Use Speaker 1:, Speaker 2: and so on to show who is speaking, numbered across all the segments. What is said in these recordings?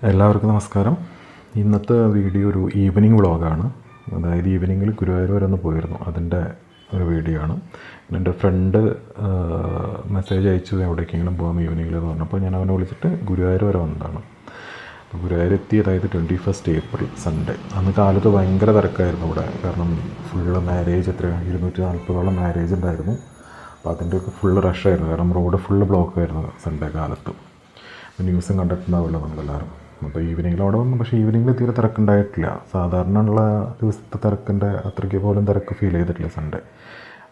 Speaker 1: എല്ലാവർക്കും നമസ്കാരം. ഇന്നത്തെ വീഡിയോ ഒരു ഈവനിങ് വ്ളോഗാണ്. അതായത് ഈവനിങ്ങിൽ ഗുരുവായൂർ വരെ ഒന്ന് പോയിരുന്നു, അതിൻ്റെ ഒരു വീഡിയോ ആണ്. എൻ്റെ ഫ്രണ്ട് മെസ്സേജ് അയച്ചു എവിടേക്കെങ്കിലും പോകാം ഈവനിങ്ങിൽ എന്ന് പറഞ്ഞപ്പോൾ ഞാൻ അവനെ വിളിച്ചിട്ട് ഗുരുവായൂർ വരെ വന്നതാണ്. അപ്പോൾ ഗുരുവായൂർ എത്തി, അതായത് 21 ഏപ്രിൽ സൺഡേ. അന്ന് കാലത്ത് ഭയങ്കര തിരക്കായിരുന്നു ഇവിടെ, കാരണം ഫുള്ള് മാരേജ്, 240ഓളം മാരേജ് ഉണ്ടായിരുന്നു. അപ്പോൾ അതിൻ്റെയൊക്കെ ഫുള്ള് റഷായിരുന്നു, കാരണം റോഡ് ഫുള്ള് ബ്ലോക്കായിരുന്നു സൺഡേ കാലത്ത്. ന്യൂസും കണ്ടിട്ടുണ്ടാവില്ല നമ്മളെല്ലാവരും. അപ്പോൾ ഈവനിങ്ങിൽ അവിടെ വന്നു, പക്ഷേ ഈവനിങ്ങിൽ തീരെ തിരക്കുണ്ടായിട്ടില്ല. സാധാരണ ഉള്ള ദിവസത്തെ തിരക്കിൻ്റെ അത്രയ്ക്ക് പോലും തിരക്ക് ഫീൽ ചെയ്തിട്ടില്ല സൺഡേ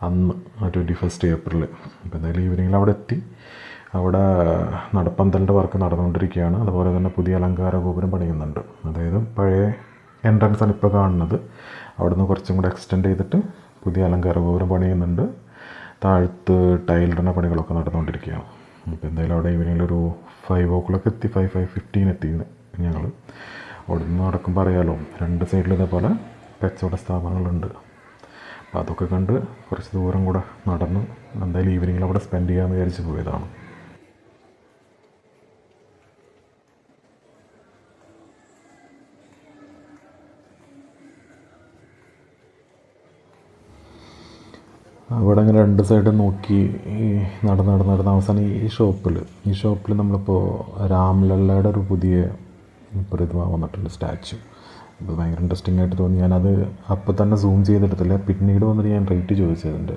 Speaker 1: അന്ന് 21 ഏപ്രിൽ. അപ്പോൾ എന്തായാലും ഈവനിങ്ങിൽ അവിടെ എത്തി. അവിടെ നടപ്പന്തലിൻ്റെ വർക്ക് നടന്നുകൊണ്ടിരിക്കുകയാണ്. അതുപോലെ തന്നെ പുതിയ അലങ്കാര ഗോപുരം പണിയുന്നുണ്ട്. അതായത് പഴയ എൻട്രൻസ് ആണ് ഇപ്പോൾ കാണുന്നത്, അവിടെ നിന്ന് കുറച്ചും കൂടെ എക്സ്റ്റെൻഡ് ചെയ്തിട്ട് പുതിയ അലങ്കാര ഗോപുരം പണിയുന്നുണ്ട്. താഴത്ത് ടൈലിടുന്ന പണികളൊക്കെ നടന്നുകൊണ്ടിരിക്കുകയാണ്. അപ്പോൾ എന്തായാലും അവിടെ ഈവനിങ്ങിലൊരു 5 o'clock എത്തി, 5:15 എത്തി ഞങ്ങൾ. അവിടെ നിന്ന് നടക്കുമ്പോൾ അറിയാമല്ലോ, രണ്ട് സൈഡിൽ ഇതേപോലെ കച്ചവട സ്ഥാപനങ്ങളുണ്ട്. അപ്പോൾ അതൊക്കെ കണ്ട് കുറച്ച് ദൂരം കൂടെ നടന്ന് എന്തായാലും ഈവനിങ്ങിൽ അവിടെ സ്പെൻഡ് ചെയ്യാമെന്ന് വിചാരിച്ച് പോയതാണ്. അവിടെ അങ്ങനെ രണ്ട് സൈഡും നോക്കി നടന്ന് അവസാനം ഈ ഷോപ്പിൽ നമ്മളിപ്പോൾ രാംലല്ലയുടെ ഒരു പുതിയ പ്രതിമ വന്നിട്ടുണ്ട്, സ്റ്റാച്ചു. അപ്പോൾ ഭയങ്കര ഇൻട്രസ്റ്റിംഗ് ആയിട്ട് തോന്നി. ഞാനത് അപ്പോൾ തന്നെ സൂം ചെയ്തെടുത്തില്ല, പിന്നീട് വന്നിട്ട് ഞാൻ റേറ്റ് ചോദിച്ചതിൻ്റെ.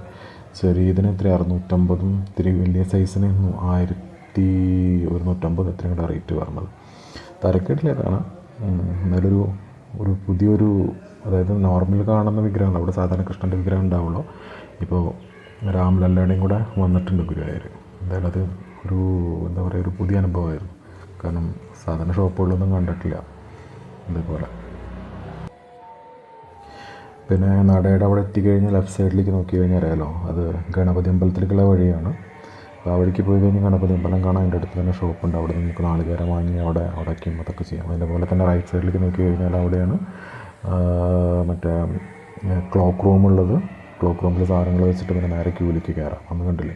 Speaker 1: ചെറിയതിന് 650, ഇത്തിരി വലിയ സൈസിന് 1150 എത്രയും കൂടെ റേറ്റ് പറഞ്ഞത്. തരക്കേട്ടില്ലേതാണ്. എന്നാലൊരു പുതിയൊരു, അതായത് നോർമൽ കാണുന്ന വിഗ്രഹങ്ങൾ, അവിടെ സാധാരണ കൃഷ്ണൻ്റെ വിഗ്രഹം ഉണ്ടാവുള്ളൂ, ഇപ്പോൾ രാംലല്ലയുടെയും കൂടെ വന്നിട്ടുണ്ട് ഗുരുവായൂർ. എന്തായാലും അത് എന്താ പറയുക, ഒരു പുതിയ അനുഭവമായിരുന്നു. കാരണം സാധാരണ ഷോപ്പുകളിലൊന്നും കണ്ടിട്ടില്ല ഇതേപോലെ. പിന്നെ നടയുടെ അവിടെ എത്തിക്കഴിഞ്ഞാൽ ലെഫ്റ്റ് സൈഡിലേക്ക് നോക്കി കഴിഞ്ഞാൽ അറിയാലോ, അത് ഗണപതി അമ്പലത്തിലേക്കുള്ള വഴിയാണ്. അപ്പോൾ ആ വഴിക്ക് പോയി കഴിഞ്ഞാൽ ഗണപതി അമ്പലം കാണാൻ അതിൻ്റെ അടുത്ത് തന്നെ ഷോപ്പുണ്ട്. അവിടെ നമുക്ക് നാളികേരം വാങ്ങി അവിടെ ഉടയ്ക്കും, അതൊക്കെ ചെയ്യാം. അതേപോലെ തന്നെ റൈറ്റ് സൈഡിലേക്ക് നോക്കി കഴിഞ്ഞാൽ അവിടെയാണ് മറ്റേ ക്ലോക്ക് റൂമുള്ളത്. ക്ലോക്ക് റൂമിൽ സാധനങ്ങൾ വെച്ചിട്ട് പിന്നെ നേരെ ക്യൂവിലേക്ക് കയറാം. അന്ന് കണ്ടില്ലേ,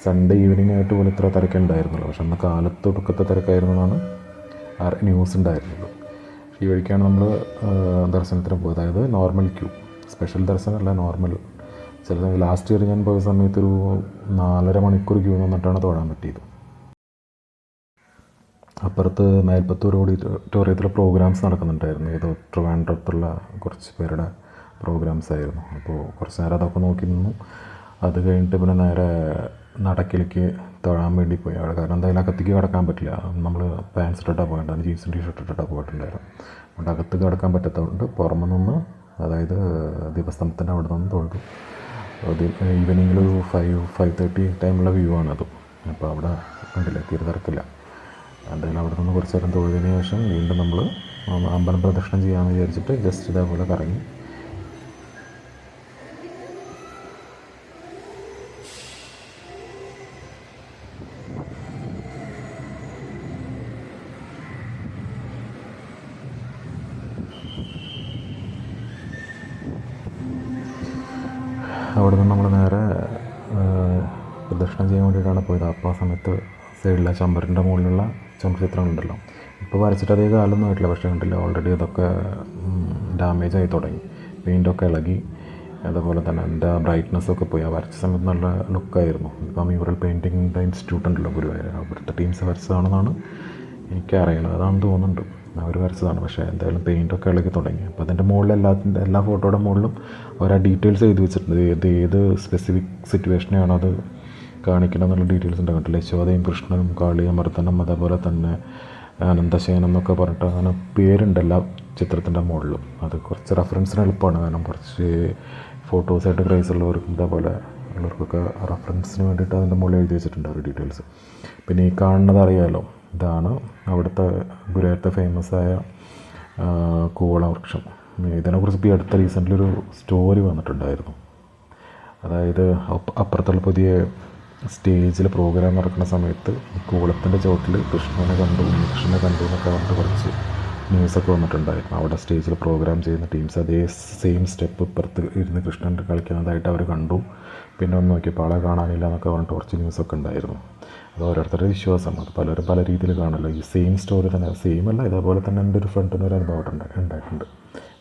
Speaker 1: സൺഡേ ഈവനിങ് ആയിട്ട് പോലും ഇത്ര തിരക്കുണ്ടായിരുന്നല്ലോ. പക്ഷെ അന്ന് കാലത്ത് ഒടുക്കത്തെ തിരക്കായിരുന്നു എന്നാണ് ന്യൂസ് ഉണ്ടായിരുന്നത്. ഈ വഴിക്കാണ് നമ്മൾ ദർശനത്തിന് പോയത്. അതായത് നോർമൽ ക്യൂ, സ്പെഷ്യൽ ദർശനമല്ല, നോർമൽ. ചില ലാസ്റ്റ് ഇയർ ഞാൻ പോയ സമയത്ത് ഒരു 4.5 മണിക്കൂർ ക്യൂ നിന്നിട്ടാണ് തൊഴാൻ പറ്റിയത്. അപ്പുറത്ത് മേൽപ്പത്തൂർ ഓഡിറ്റോറിയത്തിൽ പ്രോഗ്രാംസ് നടക്കുന്നുണ്ടായിരുന്നു. ഏതോ ട്രിവാൻഡ്രത്തുള്ള കുറച്ച് പേരുടെ പ്രോഗ്രാംസ് ആയിരുന്നു. അപ്പോൾ കുറച്ച് നേരം അതൊക്കെ നോക്കി നിന്നു. അത് കഴിഞ്ഞിട്ട് പിന്നെ നേരെ നടക്കിലേക്ക് തൊഴാൻ വേണ്ടി പോയി അവിടെ. കാരണം എന്തായാലും അകത്തേക്ക് കിടക്കാൻ പറ്റില്ല, നമ്മൾ പാൻസ് ഇട്ടിട്ടാണ് പോകേണ്ടത്, ജീൻസും ടീഷർട്ട് ഇട്ടിട്ടാണ് പോയിട്ടുണ്ടായിരുന്നു. അതുകൊണ്ട് അകത്ത് കിടക്കാൻ പറ്റാത്തതുകൊണ്ട് പുറമെ നിന്ന്, അതായത് ദീപസ്തംഭത്തിൻ്റെ അവിടെ നിന്ന് തൊഴുതു. ഈവനിങ്ങിൽ ഒരു 5:30 ടൈമുള്ള വ്യൂ ആണത്. അപ്പോൾ അവിടെ കണ്ടില്ല, തീരെ തിരക്കില്ല. എന്തായാലും അവിടെ നിന്ന് കുറച്ച് നേരം തൊഴുതിന് ശേഷം വീണ്ടും നമ്മൾ അമ്പലം പ്രദക്ഷിണം ചെയ്യാമെന്ന് വിചാരിച്ചിട്ട് ജസ്റ്റ് ഇതേപോലെ കറങ്ങി. അവിടെ നിന്ന് നമ്മൾ നേരെ പ്രദക്ഷിണം ചെയ്യാൻ വേണ്ടിയിട്ടാണ് പോയത്. അപ്പോൾ ആ സമയത്ത് സൈഡിലെ ചമ്പറിൻ്റെ മുകളിലുള്ള ചുമർചിത്രങ്ങളുണ്ടല്ലോ, ഇപ്പോൾ വരച്ചിട്ട് അധികം കാലമൊന്നും ആയിട്ടില്ല, പക്ഷേ കണ്ടില്ല ഓൾറെഡി അതൊക്കെ ഡാമേജ് ആയി തുടങ്ങി, പെയിൻ്റൊക്കെ ഇളകി. അതുപോലെ തന്നെ എൻ്റെ ബ്രൈറ്റ്നസ്സൊക്കെ പോയി. ആ വരച്ച സമയത്ത് നല്ല ലുക്കായിരുന്നു. ഇപ്പോൾ മ്യൂറൽ പെയിൻറ്റിങ്ങിൻ്റെ ഇൻസ്റ്റിറ്റ്യൂട്ട് ഉണ്ടല്ലോ ഗുരുവായൂർ, അവിടുത്തെ ടീംസ് വരച്ചതാണെന്നാണ് എനിക്കറിയുന്നത്. അതാണെന്ന് തോന്നുന്നുണ്ട്, അവർ വരച്ചതാണ്. പക്ഷേ എന്തായാലും പെയിൻറ്റൊക്കെ ഇളകി തുടങ്ങി. അപ്പോൾ അതിൻ്റെ മുകളിൽ എല്ലാ ഫോട്ടോയുടെ മുകളിലും അവർ ആ ഡീറ്റെയിൽസ് എഴുതി വെച്ചിട്ടുണ്ട്. ഏത് സ്പെസിഫിക് സിറ്റുവേഷനെയാണോ അത് കാണിക്കണം എന്നുള്ള ഡീറ്റെയിൽസ് ഉണ്ട്. കണ്ടില്ല, യശോദയും കൃഷ്ണനും കാളിയമർദ്ദനം, അതേപോലെ തന്നെ അനന്തശയനം എന്നൊക്കെ പറഞ്ഞിട്ട് അങ്ങനെ പേരുണ്ട് എല്ലാ ചിത്രത്തിൻ്റെ മുകളിലും. അത് കുറച്ച് റെഫറൻസിന് എളുപ്പമാണ്, കാരണം കുറച്ച് ഫോട്ടോസായിട്ട് ക്രൈസ് ഉള്ളവർക്കും ഇതേപോലെ ഉള്ളവർക്കൊക്കെ റെഫറൻസിന് വേണ്ടിയിട്ട് അതിൻ്റെ മുകളിൽ എഴുതി വെച്ചിട്ടുണ്ട് ഒരു ഡീറ്റെയിൽസ്. പിന്നെ ഈ കാണുന്നത് അറിയാമല്ലോ, ഇതാണ് അവിടുത്തെ ഗുരുവായൂരത്തെ ഫേമസായ കൂവള വൃക്ഷം. ഇതിനെക്കുറിച്ച് ഇപ്പോൾ അടുത്ത റീസെൻ്റിലൊരു സ്റ്റോറി വന്നിട്ടുണ്ടായിരുന്നു. അതായത് അപ്പുറത്തുള്ള പുതിയ സ്റ്റേജിൽ പ്രോഗ്രാം നടക്കുന്ന സമയത്ത് കൂവളത്തിൻ്റെ ചുവട്ടിൽ കൃഷ്ണനെ കണ്ടു എന്നൊക്കെ പറഞ്ഞിട്ട് കുറച്ച് ന്യൂസൊക്കെ വന്നിട്ടുണ്ടായിരുന്നു. അവിടെ സ്റ്റേജിൽ പ്രോഗ്രാം ചെയ്യുന്ന ടീംസ് അതേ സെയിം സ്റ്റെപ്പ് ഇപ്പുറത്ത് ഇരുന്ന് കൃഷ്ണൻ കളിക്കുന്നതായിട്ട് അവർ കണ്ടു. പിന്നെ ഒന്ന് നോക്കിയപ്പോൾ ആളെ കാണാനില്ല എന്നൊക്കെ പറഞ്ഞിട്ട് കുറച്ച് ന്യൂസൊക്കെ ഉണ്ടായിരുന്നു. അത് ഓരോരുത്തരുടെ വിശ്വാസം, അത് പലരും പല രീതിയിൽ കാണുമല്ലോ. ഈ സെയിം സ്റ്റോറി തന്നെ, സെയിം അല്ല, ഇതേപോലെ തന്നെ എൻ്റെ ഒരു ഫ്രണ്ടിനൊരു അനുഭവം ഉണ്ടായിട്ടുണ്ട്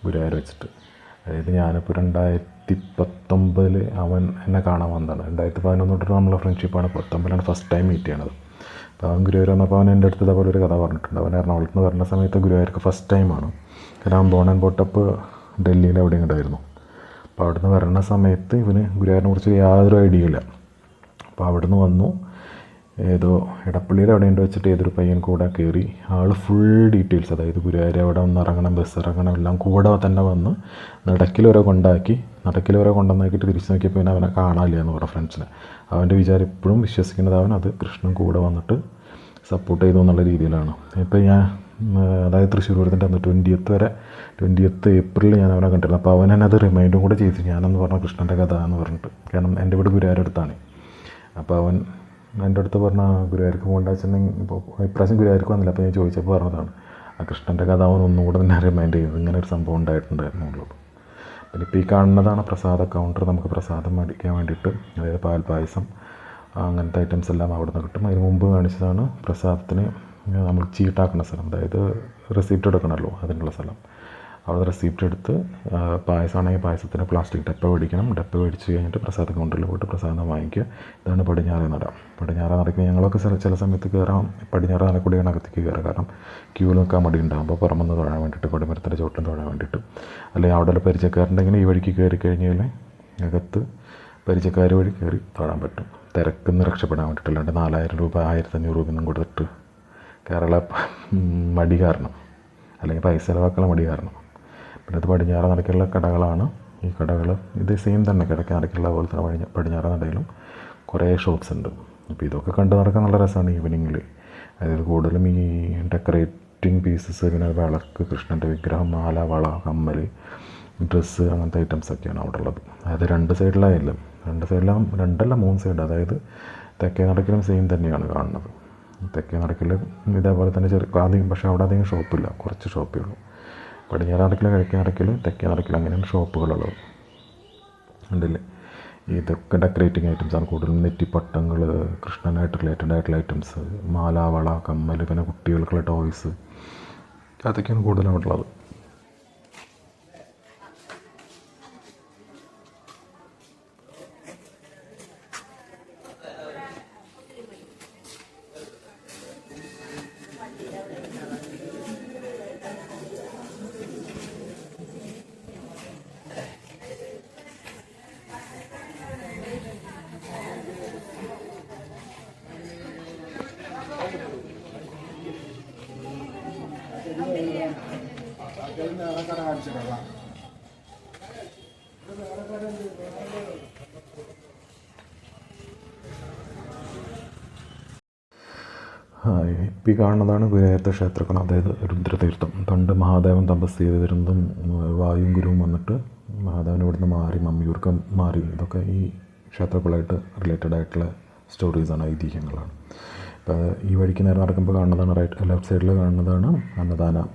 Speaker 1: ഗുരുവായൂർ വെച്ചിട്ട്. അതായത് ഞാനിപ്പോൾ 2019 അവൻ എന്നെ കാണാൻ വന്നതാണ്. 2011 തൊട്ട് നമ്മളെ ഫ്രണ്ട്ഷിപ്പാണ്. 2019 ഫസ്റ്റ് ടൈം മീറ്റ് ചെയ്യണത്. അപ്പോൾ അവൻ ഗുരുവായൂർ വന്നപ്പോൾ അവൻ എൻ്റെ അടുത്ത് ഇതേപോലെ ഒരു കഥ പറഞ്ഞിട്ടുണ്ട്. അവൻ എറണാകുളത്ത് നിന്ന് വരുന്ന സമയത്ത് ഗുരുവായൂർക്ക് ഫസ്റ്റ് ടൈമാണ്. കാരണം അവൻ ബോൺ ആൻഡ് ബോട്ടപ്പ് ഡൽഹിയിൽ എവിടെയും ഉണ്ടായിരുന്നു. അപ്പോൾ അവിടുന്ന് വരുന്ന സമയത്ത് ഇവന് ഗുരുവായൂരിനെ കുറിച്ച് യാതൊരു ഐഡിയ ഇല്ല. അപ്പോൾ അവിടുന്ന് വന്നു, ഏതോ ഇടപ്പള്ളിയിൽ എവിടെ ഉണ്ട് വെച്ചിട്ട് ഏതൊരു പയ്യൻ കൂടെ കയറി. ആൾ ഫുൾ ഡീറ്റെയിൽസ്, അതായത് ഗുരുവായൂർ എവിടെ ഒന്ന് ഇറങ്ങണം, ബസ് ഇറങ്ങണം, എല്ലാം കൂടെ തന്നെ വന്ന് നടക്കിൽ വരെ കൊണ്ടുവന്നാക്കിയിട്ട് തിരിച്ച് നോക്കിയപ്പോൾ പിന്നെ അവനെ കാണാനില്ല എന്ന് പറഞ്ഞ ഫ്രണ്ട്സിനെ. അവൻ്റെ വിചാരം ഇപ്പോഴും വിശ്വസിക്കുന്നത് അത് കൃഷ്ണൻ കൂടെ വന്നിട്ട് സപ്പോർട്ട് ചെയ്തു എന്നുള്ള രീതിയിലാണ്. ഇപ്പോൾ ഞാൻ അതായത് തൃശ്ശൂർ പൂരത്തിൻ്റെ അന്ന് 20th ഏപ്രിൽ ഞാൻ അവനെ കണ്ടിരുന്നു. അപ്പോൾ അവൻ എന്നെ അത് റിമൈൻഡും കൂടെ ചെയ്തു, ഞാനെന്ന് പറഞ്ഞ കൃഷ്ണൻ്റെ കഥ എന്ന് പറഞ്ഞിട്ട്. കാരണം എൻ്റെ വീട് ഗുരുവായൂർ അടുത്താണ്. അപ്പോൾ അവൻ എൻ്റെ അടുത്ത് പറഞ്ഞ ഗുരുവായൂർക്ക് പോകേണ്ട വെച്ചിട്ടുണ്ടെങ്കിൽ, ഇപ്പോൾ ഇപ്രാവശ്യം ഗുരുവായൂർക്ക് വന്നില്ല. അപ്പോൾ ഞാൻ ചോദിച്ചപ്പോൾ പറഞ്ഞതാണ് ആ കൃഷ്ണൻ്റെ കഥ അവൻ ഒന്നുകൂടെ തന്നെ റിമൈൻഡ് ചെയ്തത്, ഇങ്ങനെ ഒരു സംഭവം ഉണ്ടായിട്ടുണ്ടായിരുന്നുള്ളത്. പിന്നെ ഇപ്പോൾ ഈ കാണുന്നതാണ് പ്രസാദ കൗണ്ടർ. നമുക്ക് പ്രസാദം മേടിക്കാൻ വേണ്ടിയിട്ട്, അതായത് പാൽപ്പായസം അങ്ങനത്തെ ഐറ്റംസ് എല്ലാം അവിടെ നിന്ന് കിട്ടും. അതിന് മുമ്പ് കാണിച്ചതാണ് പ്രസാദത്തിന് നമ്മൾ ചീട്ടാക്കുന്ന സ്ഥലം, അതായത് റെസിപ്റ്റ് എടുക്കണമല്ലോ അതിനുള്ള സ്ഥലം. അവിടെ റെസിപ്റ്റ് എടുത്ത് പായസമാണെങ്കിൽ പായസത്തിന് പ്ലാസ്റ്റിക് ഡപ്പ മേടിക്കണം. ഡപ്പ മേടിച്ച് കഴിഞ്ഞിട്ട് പ്രസാദ കൗണ്ടറിൽ പോയിട്ട് പ്രസാദം വാങ്ങിക്കുക. ഇതാണ് പടിഞ്ഞാറേ നട. പടിഞ്ഞാറേ നടയ്ക്ക് ഞങ്ങളൊക്കെ ചില സമയത്ത് കയറാം, പടിഞ്ഞാറേ നടക്കൂടിയാണ് അകത്തേക്ക് കയറുക. കാരണം ക്യൂ നിൽക്കാൻ മടി ഉണ്ടാകുമ്പോൾ പുറമെന്ന് തൊഴാൻ വേണ്ടിയിട്ട്, കൊടിമരത്തിൻ്റെ ചോട്ടിൽ തൊഴാൻ വേണ്ടിയിട്ട്. അല്ലെങ്കിൽ അവിടെ പരിചയക്കാരുണ്ടെങ്കിൽ ഈ വഴിക്ക് കയറി കഴിഞ്ഞാൽ അകത്ത് പരിചയക്കാർ വഴി കയറി തൊഴാൻ പറ്റും. തിരക്കുന്ന് രക്ഷപ്പെടാൻ വേണ്ടിയിട്ട്. അല്ലാണ്ട് 4000 രൂപ 1500 രൂപയൊന്നും കൊടുത്തിട്ട് കേരള മടി കാരണം, അല്ലെങ്കിൽ പൈസ ചിലവാക്കാനുള്ള മടി കാരണം. പിന്നെ അത് പടിഞ്ഞാറേ നടക്കുള്ള കടകളാണ്. ഈ കടകൾ ഇത് സെയിം തന്നെ, കിഴക്കേ നടക്കുള്ള പോലെ തന്നെ പടിഞ്ഞാറേ നടയിലും കുറേ ഷോപ്സ് ഉണ്ട്. അപ്പോൾ ഇതൊക്കെ കണ്ടു നടക്കാൻ നല്ല രസമാണ് ഈവനിങ്ങിൽ. അതായത് കൂടുതലും ഈ ഡെക്കറേറ്റിംഗ് പീസസ്, പിന്നെ വിളക്ക്, കൃഷ്ണൻ്റെ വിഗ്രഹം, മാല, വള, കമ്മൽ, ഡ്രസ്സ്, അങ്ങനത്തെ ഐറ്റംസൊക്കെയാണ് അവിടെ ഉള്ളത്. അതായത് രണ്ട് സൈഡിലായാലും, രണ്ടല്ല 3 സൈഡ്. അതായത് തെക്കേ നടക്കിലും സെയിം തന്നെയാണ് കാണുന്നത്. തെക്കേ നടക്കിൽ ഇതേപോലെ തന്നെ ആദ്യം, പക്ഷേ അവിടെ അധികം ഷോപ്പില്ല, കുറച്ച് ഷോപ്പേ ഉള്ളൂ. പടിഞ്ഞാറേ നടക്കിൽ, കിഴക്കേ നടക്കിൽ, തെക്കേ നടക്കിൽ അങ്ങനെയാണ് ഷോപ്പുകളുള്ളത്. ഉണ്ടല്ലേ. ഇതൊക്കെ ഡെക്കറേറ്റിംഗ് ഐറ്റംസാണ് കൂടുതലും. നെറ്റിപ്പട്ടങ്ങൾ, കൃഷ്ണനായിട്ട് റിലേറ്റഡ് ആയിട്ടുള്ള ഐറ്റംസ്, മാല, വള, കമ്മൽ, പിന്നെ കുട്ടികൾക്കുള്ള ടോയ്സ്, അതൊക്കെയാണ് കൂടുതലും അവിടെ ഉള്ളത്. ഇപ്പോൾ ഈ കാണുന്നതാണ് ഗുരുവായൂരത്തെ ക്ഷേത്രക്കണം, അതായത് രുദ്രതീർത്ഥം. പണ്ട് മഹാദേവൻ തപസ് ചെയ്ത് വരുന്നതും വായും ഗുരുവും വന്നിട്ട് മഹാദേവൻ ഇവിടുന്ന് മാറി മമ്മിയൂർക്ക് മാറി. ഇതൊക്കെ ഈ ക്ഷേത്രങ്ങളായിട്ട് റിലേറ്റഡ് ആയിട്ടുള്ള സ്റ്റോറീസാണ്, ഐതിഹ്യങ്ങളാണ്. ഇപ്പോൾ ഈ വഴിക്ക് നേരെ നടക്കുമ്പോൾ കാണുന്നതാണ് ലെഫ്റ്റ് സൈഡിൽ കാണുന്നതാണ് അന്നദാനം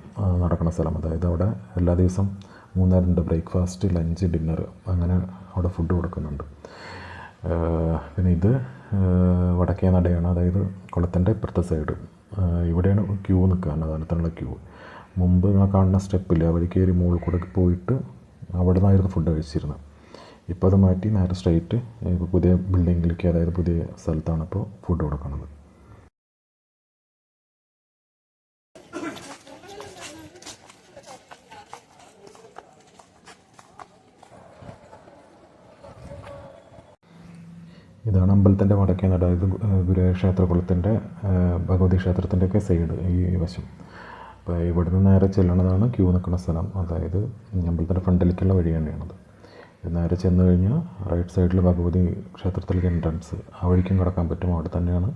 Speaker 1: നടക്കുന്ന സ്ഥലം. അതായത് അവിടെ എല്ലാ ദിവസവും 3 നേരം ഉണ്ട്, ബ്രേക്ക്ഫാസ്റ്റ്, ലഞ്ച്, ഡിന്നർ, അങ്ങനെ അവിടെ ഫുഡ് കൊടുക്കുന്നുണ്ട്. പിന്നെ ഇത് വടക്കേ നടയാണ്, അതായത് കുളത്തിൻ്റെ ഇപ്പുറത്തെ സൈഡ്. ഇവിടെയാണ് ക്യൂ നിൽക്കുക, അന്നദാനത്തിനുള്ള ക്യൂ. മുമ്പ് കാണുന്ന സ്റ്റെപ്പില്ല, വഴി കയറി മുകളിൽ കൂടെ പോയിട്ട് അവിടെ നിന്നായിരുന്നു ഫുഡ് കഴിച്ചിരുന്നത്. ഇപ്പോൾ അത് മാറ്റി നേരെ സ്ട്രൈറ്റ് ഇപ്പോൾ പുതിയ ബിൽഡിങ്ങിലേക്ക്, അതായത് പുതിയ സ്ഥലത്താണ് ഇപ്പോൾ ഫുഡ് കൊടുക്കുന്നത്. ഇതാണ് അമ്പലത്തിൻ്റെ വടക്കേ നട. ഇത് ഗുരുവായൂർ ക്ഷേത്രകുളത്തിൻ്റെ ഭഗവതി ക്ഷേത്രത്തിൻ്റെയൊക്കെ സൈഡ്, ഈ വശം. അപ്പോൾ ഇവിടുന്ന് നേരെ ചെല്ലണതാണ് ക്യൂ നിൽക്കുന്ന സ്ഥലം. അതായത് അമ്പലത്തിൻ്റെ ഫ്രണ്ടിലേക്കുള്ള വഴി തന്നെയാണത്. ഇത് നേരെ ചെന്ന് കഴിഞ്ഞാൽ റൈറ്റ് സൈഡിൽ ഭഗവതി ക്ഷേത്രത്തിലേക്ക് എൻട്രൻസ്, ആ വഴിക്കും കിടക്കാൻ പറ്റും. അവിടെ തന്നെയാണ്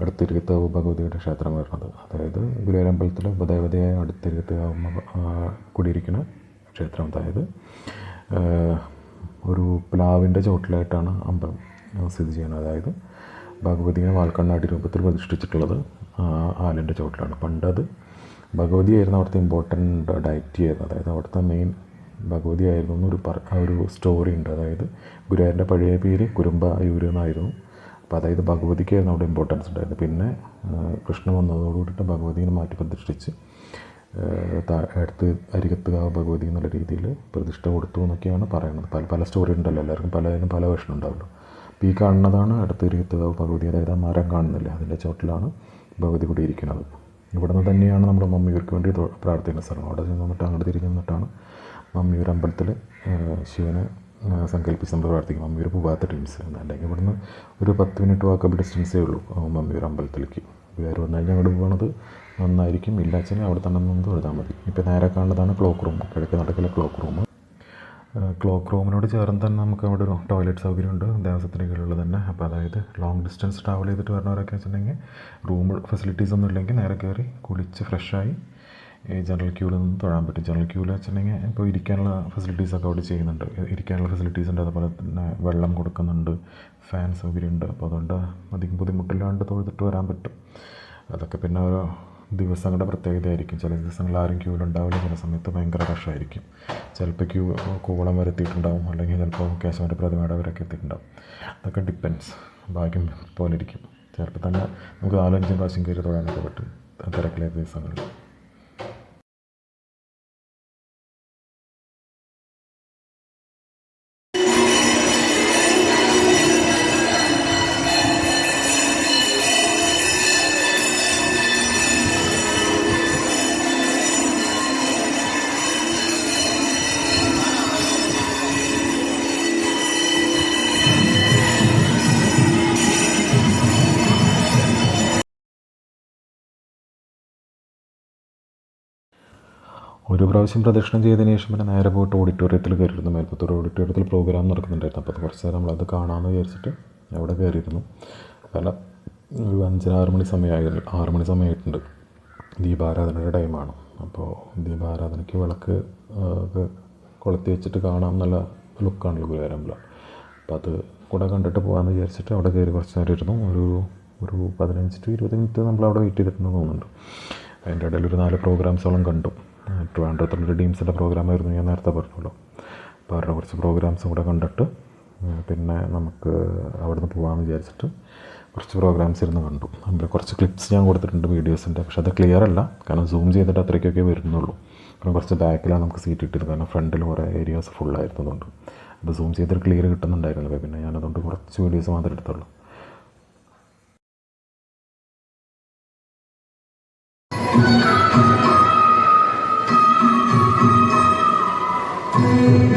Speaker 1: അടുത്തിരുത്ത് ഭഗവതിയുടെ ക്ഷേത്രം വരുന്നത്. അതായത് ഗുരുവായൂർ അമ്പലത്തിൽ ഉപദേവതയായ അടുത്തിരുത്ത് കുടിയിരിക്കുന്ന ക്ഷേത്രം. അതായത് ഒരു പ്ലാവിൻ്റെ ചോട്ടിലായിട്ടാണ് അമ്പലം സ്ഥിതി ചെയ്യുന്നത്. അതായത് ഭഗവതിയെ വാൽക്കണ്ണാടി രൂപത്തിൽ പ്രതിഷ്ഠിച്ചിട്ടുള്ളത് ആലിൻ്റെ ചോട്ടിലാണ്. പണ്ടത് ഭഗവതിയായിരുന്നു അവിടുത്തെ ഇമ്പോർട്ടൻ്റ് ഡയറ്റി ആയിരുന്നു. അതായത് അവിടുത്തെ മെയിൻ ഭഗവതിയായിരുന്നു എന്നൊരു സ്റ്റോറി ഉണ്ട്. അതായത് ഗുരുവായൂരിൻ്റെ പഴയ പേര് കുരുമ്പായൂർ എന്നായിരുന്നു. അപ്പോൾ അതായത് ഭഗവതിക്കായിരുന്നു അവിടെ ഇമ്പോർട്ടൻസ് ഉണ്ടായിരുന്നു. പിന്നെ കൃഷ്ണൻ വന്നതോടുകൂടിയിട്ട് ഭഗവതിനെ മാറ്റി പ്രതിഷ്ഠിച്ച് അടുത്ത് അരികത്തുകാവ് ഭഗവതി എന്നുള്ള രീതിയിൽ പ്രതിഷ്ഠ കൊടുത്തു എന്നൊക്കെയാണ് പറയുന്നത്. പല പല സ്റ്റോറി ഉണ്ടല്ലോ, എല്ലാവർക്കും പലതിനും പല വേർഷൻ ഉണ്ടാവുമല്ലോ. അപ്പോൾ ഈ കാണുന്നതാണ് അടുത്ത് അരികത്തുകാവ് ഭഗവതി, അതായത് ആ മരം കാണുന്നില്ല, അതിൻ്റെ ചോട്ടിലാണ് ഭഗവതി കൂടി ഇരിക്കുന്നത്. ഇവിടെ നിന്ന് തന്നെയാണ് നമ്മുടെ മമ്മിയൂർക്ക് വേണ്ടി പ്രാർത്ഥിക്കുന്ന സ്ഥലം. അവിടെ നിന്നിട്ട് അങ്ങോട്ട് തിരിഞ്ഞ് നിന്നിട്ടാണ് മമ്മിയൂർ അമ്പലത്തിൽ ശിവനെ സങ്കല്പിച്ച് നമ്മൾ പ്രാർത്ഥിക്കും. മമ്മിയൂർ പോകാത്ത ടീംസ്, അല്ലെങ്കിൽ ഇവിടുന്ന് ഒരു 10 മിനിറ്റ് വാക്കബിൾ ഡിസ്റ്റൻസേ ഉള്ളൂ മമ്മിയൂർ അമ്പലത്തിലേക്ക്. വേറെ വന്നു കഴിഞ്ഞാൽ അങ്ങോട്ട് പോകുന്നത് നന്നായിരിക്കും. ഇല്ലാച്ചെങ്കിൽ അവിടെ തന്നെ നിന്ന് എഴുതാൻ മതി. ഇപ്പോൾ നേരെ കാണുന്നതാണ് ക്ലോക്ക് റൂം, കിഴക്ക് നടക്കിലെ ക്ലോക്ക് റൂം. ക്ലോക്ക് റൂമിനോട് ചേർന്ന് തന്നെ നമുക്ക് അവിടെ ഒരു ടോയ്ലറ്റ് സൗകര്യമുണ്ട്, ദേവസ്വത്തിന് കീഴിലുള്ള തന്നെ. അപ്പോൾ അതായത് ലോങ് ഡിസ്റ്റൻസ് ട്രാവൽ ചെയ്തിട്ട് വരുന്നവരൊക്കെ വെച്ചിട്ടുണ്ടെങ്കിൽ റൂം ഫെസിലിറ്റീസ് ഒന്നും ഇല്ലെങ്കിൽ നേരെ കയറി കുളിച്ച് ഫ്രഷായി ഈ ജനറൽ ക്യൂവിൽ നിന്ന് തൊഴാൻ പറ്റും. ജനറൽ ക്യൂവിൽ വെച്ചിട്ടുണ്ടെങ്കിൽ ഇപ്പോൾ ഇരിക്കാനുള്ള ഫെസിലിറ്റീസൊക്കെ അവിടെ ചെയ്യുന്നുണ്ട്. ഇരിക്കാനുള്ള ഫെസിലിറ്റീസ് ഉണ്ട്, അതുപോലെ തന്നെ വെള്ളം കൊടുക്കുന്നുണ്ട്, ഫാൻ സൗകര്യമുണ്ട്. അപ്പോൾ അതുകൊണ്ട് അധികം ബുദ്ധിമുട്ടില്ലാണ്ട് തൊഴുതിട്ട് വരാൻ പറ്റും. അതൊക്കെ പിന്നെ ഓരോ ദിവസങ്ങളുടെ പ്രത്യേകതയായിരിക്കും. ചില ദിവസങ്ങളിൽ ആരും ക്യൂവിലുണ്ടാവില്ല, ചില സമയത്ത് ഭയങ്കര റഷായിരിക്കും. ചിലപ്പോൾ ക്യൂ കോവളം വരെ എത്തിയിട്ടുണ്ടാവും, അല്ലെങ്കിൽ ചിലപ്പോൾ കേശവൻ്റെ പ്രതിമയുടെ വരെയൊക്കെ എത്തിയിട്ടുണ്ടാവും. അതൊക്കെ ഡിപ്പെൻസ്, ഭാഗ്യം പോലെ ഇരിക്കും. ചിലപ്പോൾ തന്നെ നമുക്ക് 4-5 പ്രാവശ്യം കയറി തൊഴാനൊക്കെ പറ്റും തിരക്കിലെ ദിവസങ്ങളിൽ. ഒരു പ്രാവശ്യം പ്രദക്ഷിണം ചെയ്തതിന് ശേഷം പിന്നെ നേരെ പോയിട്ട് ഓഡിറ്റോറിയത്തിൽ കയറിയിരുന്നു. മേൽപ്പത്തൂർ ഓഡിറ്റോറിയത്തിൽ പ്രോഗ്രാം നടക്കുന്നുണ്ടായിരുന്നു. അപ്പോൾ കുറച്ച് നേരം നമ്മളത് കാണാമെന്ന് വിചാരിച്ചിട്ട് അവിടെ കയറിയിരുന്നു. കാരണം ഒരു 5-6 മണി സമയമായിരുന്നു, 6 മണി സമയമായിട്ടുണ്ട്. ദീപാരാധനയുടെ ടൈമാണ്. അപ്പോൾ ദീപാരാധനയ്ക്ക് വിളക്ക് കൊളുത്തി വെച്ചിട്ട് കാണാൻ നല്ല ലുക്കാണല്ലോ ഗുരുവായൂരമ്പലം. അപ്പോൾ അത് കൂടെ കണ്ടിട്ട് പോകാമെന്ന് വിചാരിച്ചിട്ട് അവിടെ കയറി കുറച്ച് നേരം ഇരുന്നു. ഒരു 15-20 മിനിറ്റ് നമ്മളവിടെ വെയിറ്റ് ചെയ്തിട്ടുണ്ടെന്ന് തോന്നുന്നുണ്ട്. അതിൻ്റെ ഇടയിൽ ഒരു 4 പ്രോഗ്രാംസോളം കണ്ടു. ട്രിവാൻഡ്രത്തുള്ള ടീംസിൻ്റെ പ്രോഗ്രാമായിരുന്നു ഞാൻ നേരത്തെ പറഞ്ഞല്ലോ. അപ്പോൾ അവരുടെ കുറച്ച് പ്രോഗ്രാംസും കൂടെ കണ്ടിട്ട് പിന്നെ നമുക്ക് അവിടെ നിന്ന് പോകാമെന്ന് വിചാരിച്ചിട്ട് കുറച്ച് പ്രോഗ്രാംസ് ഇരുന്ന് കണ്ടു. അതിൽ കുറച്ച് ക്ലിപ്സ് ഞാൻ കൊടുത്തിട്ടുണ്ട് വീഡിയോസിൻ്റെ, പക്ഷേ അത് ക്ലിയർ അല്ല, കാരണം സൂം ചെയ്തിട്ട് അത്രയ്ക്കൊക്കെ വരുന്നുള്ളൂ. കാരണം കുറച്ച് ബാക്കിലാണ് നമുക്ക് സീറ്റ് ഇട്ടിരുന്നത്, കാരണം ഫ്രണ്ടിൽ കുറേ ഏരിയാസ് ഫുള്ളായിരുന്നതുകൊണ്ട് അത് സൂം ചെയ്തിട്ട് ക്ലിയർ കിട്ടുന്നുണ്ടായിരുന്നില്ല. പിന്നെ ഞാനതുകൊണ്ട് കുറച്ച് വീഡിയോസ് മാത്രമേ എടുത്തുള്ളൂ.
Speaker 2: Yeah.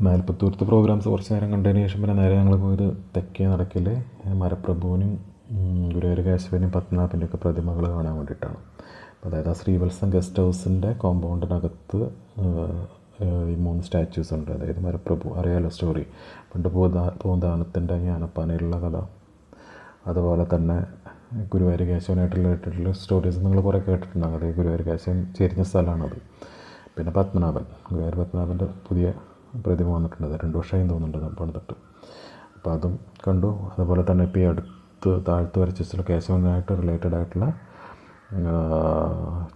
Speaker 1: മേൽപ്പത്തൂരത്തെ പ്രോഗ്രാംസ് കുറച്ച് നേരം കണ്ടതിന് ശേഷം പിന്നെ നേരെ ഞങ്ങൾ പോയത് തെക്കേ നടക്കിൽ മരപ്രഭുവിനും ഗുരുവായൂർ കേശവനും പത്മനാഭൻ്റെ ഒക്കെ പ്രതിമകൾ കാണാൻ വേണ്ടിയിട്ടാണ്. അതായത് ആ ശ്രീവത്സം ഗസ്റ്റ് ഹൗസിൻ്റെ കോമ്പൗണ്ടിനകത്ത് ഈ 3 സ്റ്റാച്യൂസ് ഉണ്ട്. അതായത് മരപ്രഭു അറിയാലോ സ്റ്റോറി, പണ്ട് പൂന്താനത്തിൻ്റെ ആനപ്പാനയിലുള്ള കഥ, അതുപോലെ തന്നെ ഗുരുവായൂർ കേശവനായിട്ടുള്ള സ്റ്റോറീസ് നിങ്ങൾ കുറേ കേട്ടിട്ടുണ്ടാകും. അതായത് ഗുരുവായൂർ കേശവൻ ചെരിഞ്ഞ സ്ഥലമാണത്. പിന്നെ പത്മനാഭൻ, ഗുരുവായൂർ പത്മനാഭൻ്റെ പുതിയ പ്രതിമ വന്നിട്ടുണ്ട്. 2 വർഷമായി തോന്നുന്നുണ്ട് പണിതിട്ട്. അപ്പോൾ അതും കണ്ടു. അതുപോലെ തന്നെ ഇപ്പോൾ ഈ അടുത്ത് താഴത്ത് വരച്ചിട്ടുള്ള കേശവനായിട്ട് റിലേറ്റഡ് ആയിട്ടുള്ള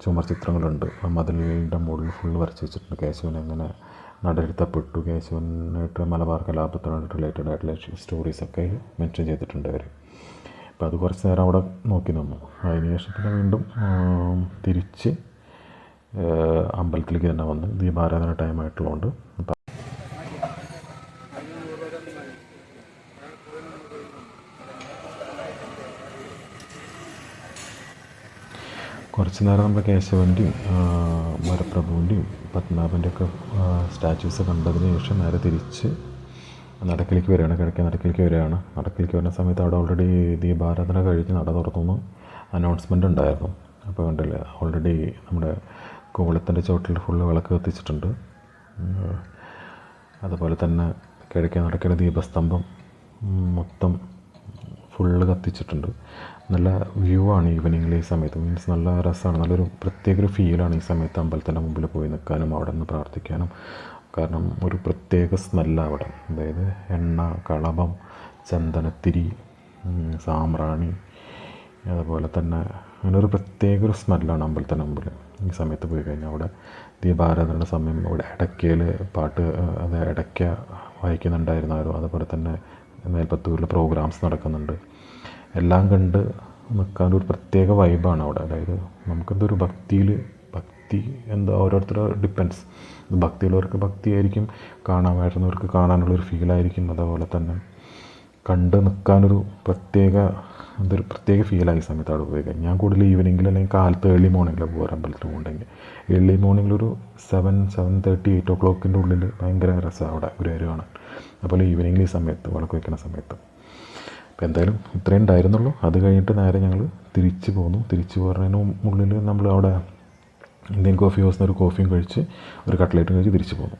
Speaker 1: ചുമർ ചിത്രങ്ങളുണ്ട്. മതിലിൻ്റെ മുകളിൽ ഫുള്ള് വരച്ച് വെച്ചിട്ടുണ്ട്. കേശവൻ എങ്ങനെ നടയിരുത്തപ്പെട്ടു, കേശവനായിട്ട് മലബാർ കലാപത്തിനായിട്ട് റിലേറ്റഡ് ആയിട്ടുള്ള സ്റ്റോറീസൊക്കെ മെൻഷൻ ചെയ്തിട്ടുണ്ട് അവർ. അപ്പോൾ അത് കുറച്ച് നേരം അവിടെ നോക്കി നിന്നു. അതിന് ശേഷം പിന്നെ വീണ്ടും തിരിച്ച് അമ്പലത്തിലേക്ക് തന്നെ വന്ന് ദീപാരാധന ടൈമായിട്ടുള്ളതുകൊണ്ട് കുറച്ച് നേരം നമ്മൾ കേശവൻ്റെയും മരപ്രഭുവിൻ്റെയും പത്മനാഭൻ്റെയും ഒക്കെ സ്റ്റാച്യൂസ് കണ്ടതിന് ശേഷം നേരെ തിരിച്ച് നടക്കിലേക്ക് വരികയാണ്. കിഴക്കേ നടക്കിലേക്ക് വരികയാണ്. നടക്കിലേക്ക് വരുന്ന സമയത്ത് അവിടെ ഓൾറെഡി ദീപാരാധന കഴിഞ്ഞ് നട തുറന്നു അനൗൺസ്മെൻ്റ് ഉണ്ടായിരുന്നു. അപ്പോൾ കണ്ടില്ലേ, ഓൾറെഡി നമ്മുടെ കോവളത്തിൻ്റെ ചോട്ടിൽ ഫുള്ള് വിളക്ക് കത്തിച്ചിട്ടുണ്ട്. അതുപോലെ തന്നെ കിഴക്കേ നടക്കിലെ ദീപസ്തംഭം മൊത്തം ഫുള്ള് കത്തിച്ചിട്ടുണ്ട്. നല്ല വ്യൂ ആണ് ഈവനിങ്ങിൽ ഈ സമയത്ത്. മീൻസ് നല്ല രസമാണ്, നല്ലൊരു പ്രത്യേക ഒരു ഫീലാണ് ഈ സമയത്ത് അമ്പലത്തിൻ്റെ മുമ്പിൽ പോയി നിൽക്കാനും അവിടെ നിന്ന് പ്രാർത്ഥിക്കാനും. കാരണം ഒരു പ്രത്യേക സ്മെല്ലാണ് അവിടെ. അതായത് എണ്ണ, കളഭം, ചന്ദനത്തിരി, സാമ്പ്രാണി, അതുപോലെ തന്നെ അങ്ങനെ ഒരു പ്രത്യേക ഒരു സ്മെല്ലാണ് അമ്പലത്തിൻ്റെ മുമ്പിൽ ഈ സമയത്ത് പോയി കഴിഞ്ഞാൽ. അവിടെ ദീപാരാധനയുടെ സമയം ഇവിടെ ഇടയ്ക്കയിൽ പാട്ട്, അത് ഇടയ്ക്ക വായിക്കുന്നുണ്ടായിരുന്നാലും, അതുപോലെ തന്നെ മേൽപ്പത്തൂരിൽ പ്രോഗ്രാംസ് നടക്കുന്നുണ്ട്. എല്ലാം കണ്ട് നിൽക്കാനൊരു പ്രത്യേക വൈബാണ് അവിടെ. അതായത് നമുക്കെന്തൊരു ഭക്തി എന്താ ഓരോരുത്തരുടെ ഡിപ്പെൻസ്. ഭക്തിയുള്ളവർക്ക് ഭക്തിയായിരിക്കും, കാണാൻ വരുന്നവർക്ക് കാണാനുള്ളൊരു ഫീലായിരിക്കും. അതുപോലെ തന്നെ കണ്ട് നിൽക്കാനൊരു എന്തൊരു പ്രത്യേക ഫീലായി ഈ സമയത്ത് അവിടെ പോയി കഴിഞ്ഞാൽ. ഞാൻ കൂടുതൽ ഈവനിങ്ങിൽ അല്ലെങ്കിൽ കാലത്ത് ഏർലി മോർണിംഗിൽ പോകാൻ അമ്പലത്തിൽ പോകുന്നുണ്ടെങ്കിൽ ഏർലി മോർണിംഗിലൊരു 7:30 8 o'clock ഉള്ളിൽ ഭയങ്കര രസമാണ് അവിടെ ഗുരുവായൂർ കാണാൻ. അതുപോലെ ഈവനിങ്ങിൽ ഈ സമയത്ത് വിളക്ക് വയ്ക്കുന്ന സമയത്ത്. അപ്പോൾ എന്തായാലും ഇത്രയും ഉണ്ടായിരുന്നുള്ളൂ. അത് കഴിഞ്ഞിട്ട് നേരെ ഞങ്ങൾ തിരിച്ച് പോന്നു. തിരിച്ച് പോകുന്നതിന് ഉള്ളിൽ നമ്മൾ അവിടെ ഇന്ത്യൻ കോഫി ഹൗസിൽ നിന്ന് ഒരു കോഫിയും കഴിച്ച് ഒരു കട്ട്ലേറ്റും കഴിച്ച് തിരിച്ച് പോന്നു.